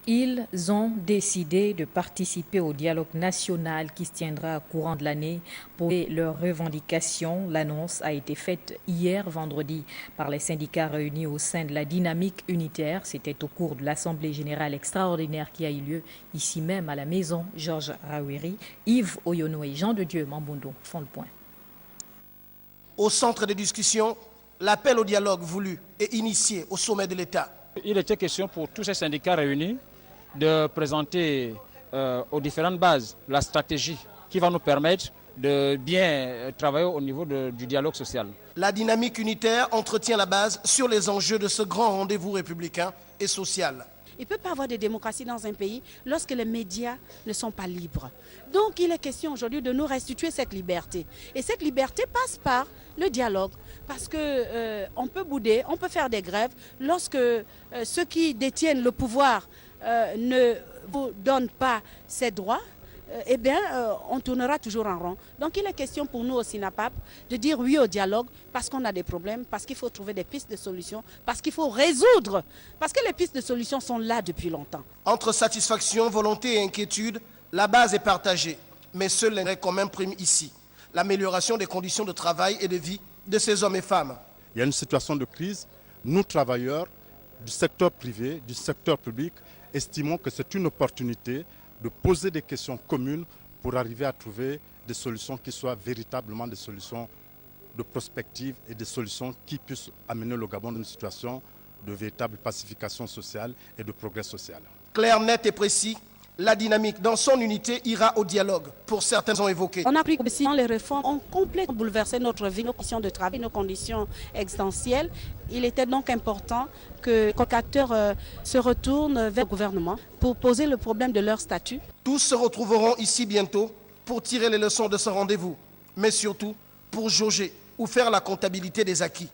Ils ont décidé de participer au dialogue national qui se tiendra au courant de l'année pour leurs revendications. L'annonce a été faite hier vendredi par les syndicats réunis au sein de la dynamique unitaire. C'était au cours de l'Assemblée générale extraordinaire qui a eu lieu ici même à la maison Georges Raweri. Yves Oyono et Jean de Dieu Mambondo font le point. Au centre des discussions, l'appel au dialogue voulu et initié au sommet de l'État. Il était question pour tous ces syndicats réunis de présenter aux différentes bases la stratégie qui va nous permettre de bien travailler au niveau du dialogue social. La dynamique unitaire entretient la base sur les enjeux de ce grand rendez-vous républicain et social. Il ne peut pas avoir de démocratie dans un pays lorsque les médias ne sont pas libres. Donc il est question aujourd'hui de nous restituer cette liberté. Et cette liberté passe par le dialogue. Parce qu'on peut bouder, on peut faire des grèves lorsque ceux qui détiennent le pouvoir ne vous donnent pas ces droits. Eh bien, on tournera toujours en rond. Donc il est question pour nous au SYNAPAP de dire oui au dialogue parce qu'on a des problèmes, parce qu'il faut trouver des pistes de solutions, parce qu'il faut résoudre, parce que les pistes de solutions sont là depuis longtemps. Entre satisfaction, volonté et inquiétude, la base est partagée. Mais seul l'intérêt commun prime ici. L'amélioration des conditions de travail et de vie de ces hommes et femmes. Il y a une situation de crise. Nous, travailleurs du secteur privé, du secteur public, estimons que c'est une opportunité de poser des questions communes pour arriver à trouver des solutions qui soient véritablement des solutions de prospective et des solutions qui puissent amener le Gabon dans une situation de véritable pacification sociale et de progrès social. Clair, net et précis, la dynamique dans son unité ira au dialogue. Pour certains ont évoqué. On a pris que les réformes ont complètement bouleversé notre vie, nos conditions de travail, nos conditions existentielles. Il était donc important que les acteurs se retournent vers le gouvernement pour poser le problème de leur statut. Tous se retrouveront ici bientôt pour tirer les leçons de ce rendez-vous, mais surtout pour jauger ou faire la comptabilité des acquis.